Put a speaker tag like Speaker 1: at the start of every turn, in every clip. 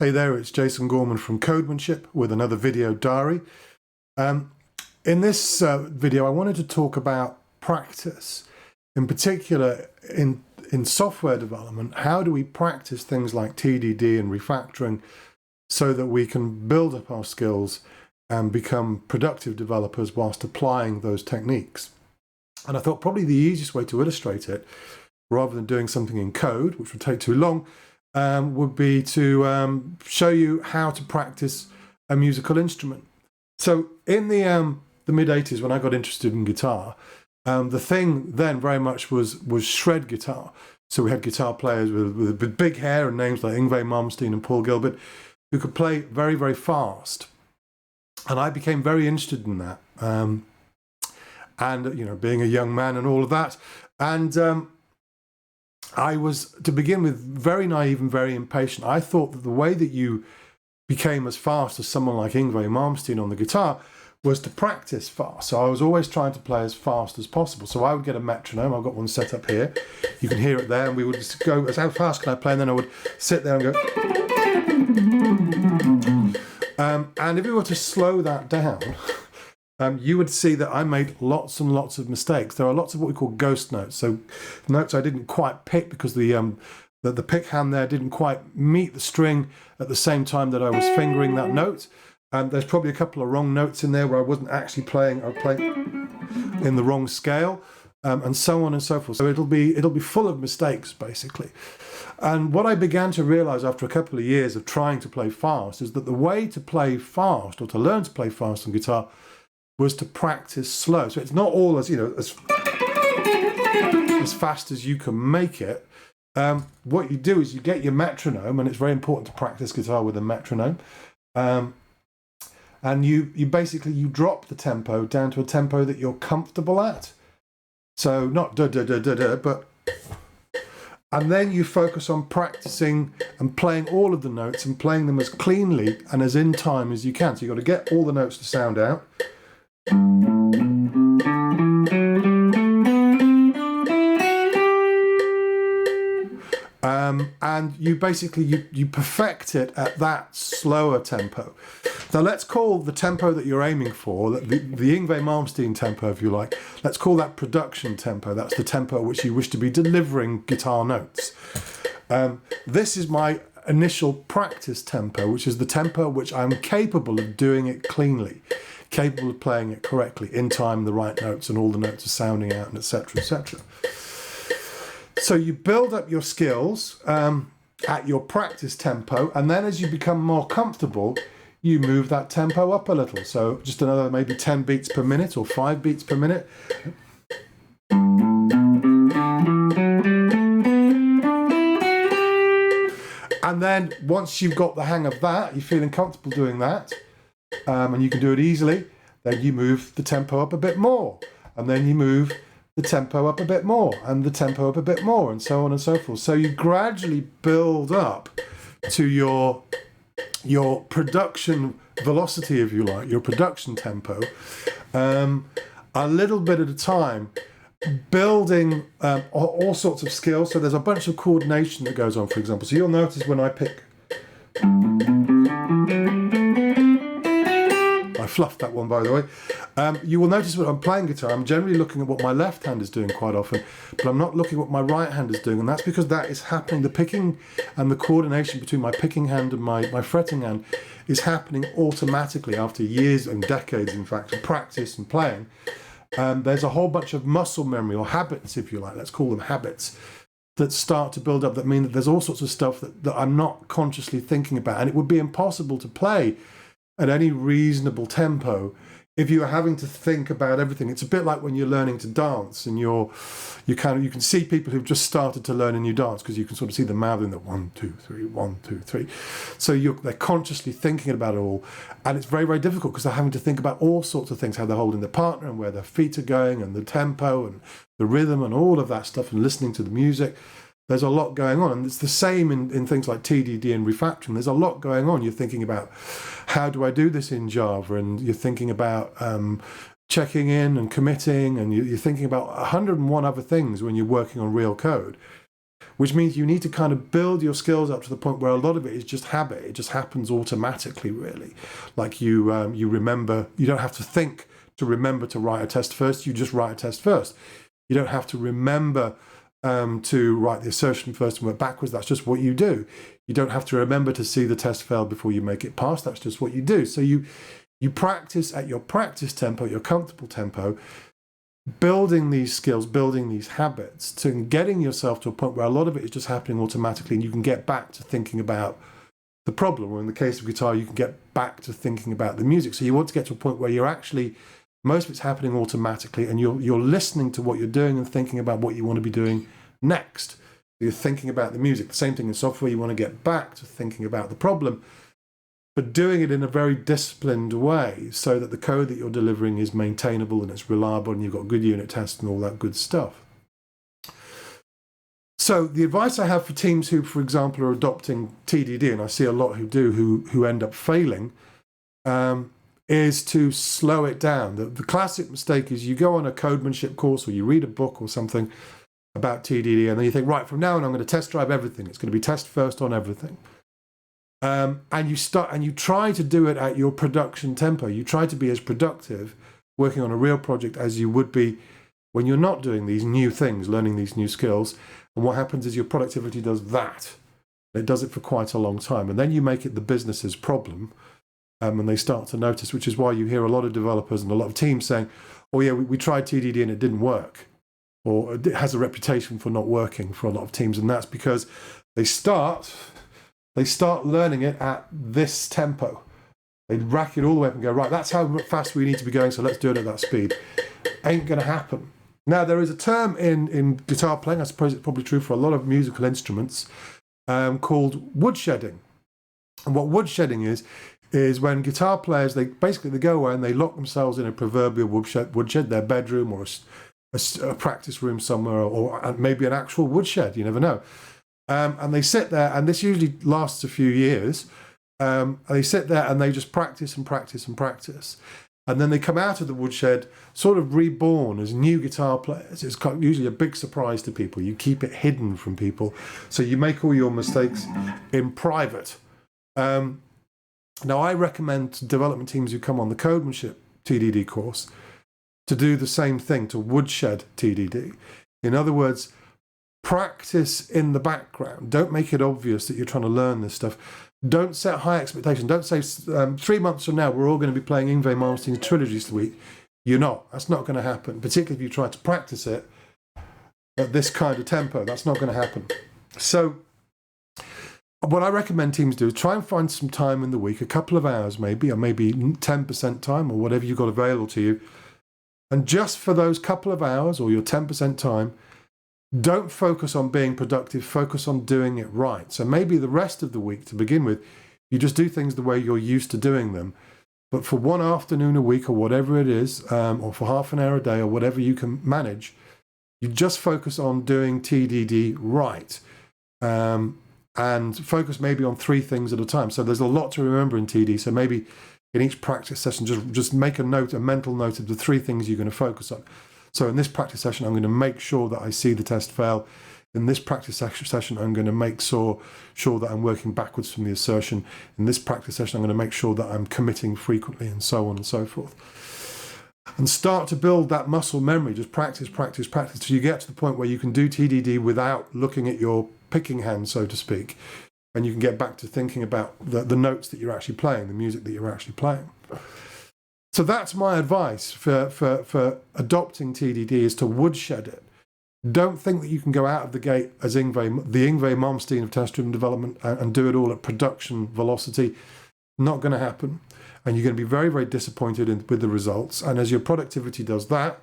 Speaker 1: Hey there, it's Jason Gorman from Codemanship with another video diary. In this video, I wanted to talk about practice. In particular, in software development, how do we practice things like TDD and refactoring so that we can build up our skills and become productive developers whilst applying those techniques? And I thought probably the easiest way to illustrate it, rather than doing something in code, which would take too long, would be to show you how to practice a musical instrument. So in the mid-80s, when I got interested in guitar, the thing then very much was shred guitar. So we had guitar players with big hair and names like Yngwie Malmsteen and Paul Gilbert who could play very, very fast. And I became very interested in that. And, you know, being a young man and all of that. And I was, to begin with, very naive and very impatient. I thought that the way that you became as fast as someone like Yngwie Malmsteen on the guitar was to practice fast. So I was always trying to play as fast as possible. So I would get a metronome. I've got one set up here. You can hear it there. And we would just go, how fast can I play? And then I would sit there and go. And if we were to slow that down, you would see that I made lots and lots of mistakes. There are lots of what we call ghost notes. So notes I didn't quite pick because the pick hand there didn't quite meet the string at the same time that I was fingering that note. There's probably a couple of wrong notes in there where I wasn't actually playing. I was playing in the wrong scale, and so on and so forth. So it'll be full of mistakes, basically. And what I began to realize after a couple of years of trying to play fast is that the way to play fast, or to learn to play fast on guitar, was to practice slow. So it's not all as, you know, as fast as you can make it. What you do is you get your metronome, and it's very important to practice guitar with a metronome. And you basically drop the tempo down to a tempo that you're comfortable at. So not da da da da da, but, and then you focus on practicing and playing all of the notes and playing them as cleanly and as in time as you can. So you've got to get all the notes to sound out. And you basically, you perfect it at that slower tempo. Now let's call the tempo that you're aiming for, the Yngwie Malmsteen tempo if you like, let's call that production tempo. That's the tempo at which you wish to be delivering guitar notes. This is my initial practice tempo, which is the tempo which I'm capable of doing it cleanly, capable of playing it correctly, in time, the right notes, and all the notes are sounding out, and etc., etc. So you build up your skills at your practice tempo, and then as you become more comfortable, you move that tempo up a little. So just another maybe 10 beats per minute or 5 beats per minute. And then once you've got the hang of that, you're feeling comfortable doing that, and you can do it easily, then you move the tempo up a bit more. And then you move the tempo up a bit more, and the tempo up a bit more, and so on and so forth. So you gradually build up to your production velocity, if you like, your production tempo, a little bit at a time, building all sorts of skills. So there's a bunch of coordination that goes on, for example. So you'll notice when I pick, I fluffed that one, by the way. You will notice when I'm playing guitar, I'm generally looking at what my left hand is doing quite often, but I'm not looking at what my right hand is doing. And that's because that is happening. The picking and the coordination between my picking hand and my fretting hand is happening automatically after years and decades, in fact, of practice and playing. There's a whole bunch of muscle memory, or habits, if you like, let's call them habits, that start to build up, that mean that there's all sorts of stuff that I'm not consciously thinking about. And it would be impossible to play at any reasonable tempo if you are having to think about everything. It's a bit like when you're learning to dance, and you can see people who've just started to learn a new dance, because you can sort of see them mouthing that 1, 2, 3, 1, 2, 3. So they're consciously thinking about it all, and it's very, very difficult because they're having to think about all sorts of things, how they're holding their partner and where their feet are going, and the tempo and the rhythm and all of that stuff, and listening to the music. There's a lot going on, and it's the same in things like TDD and refactoring. There's a lot going on. You're thinking about, how do I do this in Java? And you're thinking about checking in and committing, and you're thinking about 101 other things when you're working on real code. which means you need to kind of build your skills up to the point where a lot of it is just habit. It just happens automatically, really. Like you remember, you don't have to think to remember to write a test first. You just write a test first. You don't have to remember to write the assertion first and work backwards. That's just what you do. You don't have to remember to see the test fail before you make it pass. That's just what you do. So you practice at your practice tempo, your comfortable tempo, building these skills, building these habits, to getting yourself to a point where a lot of it is just happening automatically, and you can get back to thinking about the problem. Or in the case of guitar, you can get back to thinking about the music. So you want to get to a point where you're actually, most of it's happening automatically, and you're listening to what you're doing and thinking about what you want to be doing next. You're thinking about the music. The same thing in software. You want to get back to thinking about the problem, but doing it in a very disciplined way so that the code that you're delivering is maintainable and it's reliable and you've got good unit tests and all that good stuff. So the advice I have for teams who, for example, are adopting TDD, and I see a lot who do, who end up failing, is to slow it down. The classic mistake is you go on a codemanship course or you read a book or something about TDD, and then you think, right, from now on I'm going to test drive everything. It's going to be test first on everything. And you try to do it at your production tempo. You try to be as productive working on a real project as you would be when you're not doing these new things, learning these new skills. And what happens is your productivity does that. It does it for quite a long time. And then you make it the business's problem. And they start to notice, which is why you hear a lot of developers and a lot of teams saying, oh yeah, we tried TDD and it didn't work. Or it has a reputation for not working for a lot of teams. And that's because they start learning it at this tempo. They rack it all the way up and go, right, that's how fast we need to be going, so let's do it at that speed. Ain't going to happen. Now, there is a term in guitar playing, I suppose it's probably true for a lot of musical instruments, called woodshedding. And what woodshedding is when guitar players, they go away and they lock themselves in a proverbial woodshed, their bedroom or a practice room somewhere, or maybe an actual woodshed, you never know. And they sit there, and this usually lasts a few years. They sit there and they just practice and practice and practice. And then they come out of the woodshed sort of reborn as new guitar players. It's usually a big surprise to people. You keep it hidden from people. So you make all your mistakes in private. Now, I recommend to development teams who come on the Codemanship TDD course to do the same thing, to woodshed TDD. In other words, practice in the background. Don't make it obvious that you're trying to learn this stuff. Don't set high expectations. Don't say 3 months from now we're all going to be playing Yngwie Malmsteen's Trilogy Suite. You're not. That's not going to happen. Particularly if you try to practice it at this kind of tempo. That's not going to happen. So what I recommend teams do is try and find some time in the week, a couple of hours maybe, or maybe 10% time or whatever you've got available to you. And just for those couple of hours or your 10% time, don't focus on being productive, focus on doing it right. So maybe the rest of the week to begin with, you just do things the way you're used to doing them. But for one afternoon a week or whatever it is, or for half an hour a day or whatever you can manage, you just focus on doing TDD right. And focus maybe on 3 things at a time. So there's a lot to remember in TD. So maybe in each practice session, just make a mental note of the 3 things you're going to focus on. So in this practice session, I'm going to make sure that I see the test fail. In this practice session, I'm going to make sure that I'm working backwards from the assertion. In this practice session, I'm going to make sure that I'm committing frequently, and so on and so forth. And start to build that muscle memory. Just practice, practice, practice, till you get to the point where you can do TDD without looking at your picking hand, so to speak. And you can get back to thinking about the notes that you're actually playing, the music that you're actually playing. So that's my advice for adopting TDD, is to woodshed it. Don't think that you can go out of the gate as the Yngwie Malmsteen of test-driven development and do it all at production velocity. Not going to happen. And you're going to be very, very disappointed with the results. And as your productivity does that,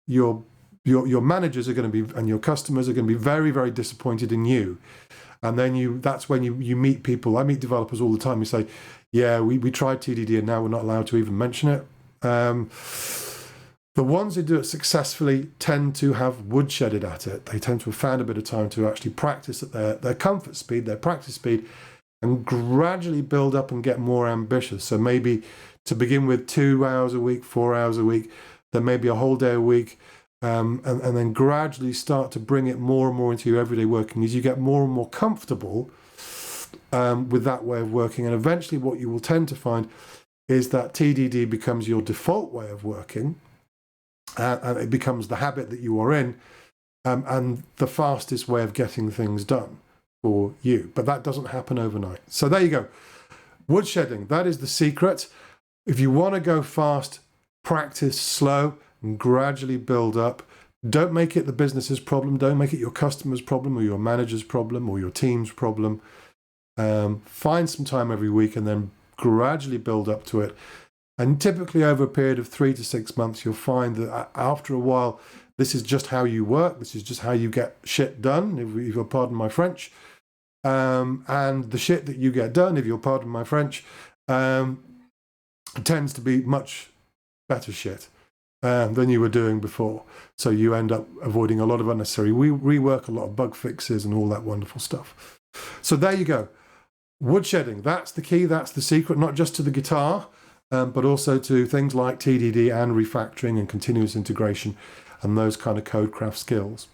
Speaker 1: your managers are going to be, and your customers are going to be very, very disappointed in you. And then that's when you meet people. I meet developers all the time who say, yeah, we tried TDD and now we're not allowed to even mention it. The ones who do it successfully tend to have woodshedded at it. They tend to have found a bit of time to actually practice at their comfort speed, their practice speed, and gradually build up and get more ambitious. So maybe to begin with 2 hours a week, 4 hours a week, then maybe a whole day a week, and then gradually start to bring it more and more into your everyday working as you get more and more comfortable with that way of working. And eventually what you will tend to find is that TDD becomes your default way of working, and it becomes the habit that you are in, and the fastest way of getting things done for you. But that doesn't happen overnight. So there you go. Woodshedding, that is the secret. If you want to go fast, practice slow and gradually build up. Don't make it the business's problem. Don't make it your customer's problem or your manager's problem or your team's problem. Find some time every week and then gradually build up to it. And typically over a period of 3 to 6 months, you'll find that after a while, this is just how you work. This is just how you get shit done, if you'll pardon my French. And the shit that you get done, if you'll pardon my French, tends to be much better shit than you were doing before. So you end up avoiding a lot of unnecessary rework, a lot of bug fixes and all that wonderful stuff. So there you go. Woodshedding, that's the key, that's the secret, not just to the guitar, but also to things like TDD and refactoring and continuous integration and those kind of codecraft skills.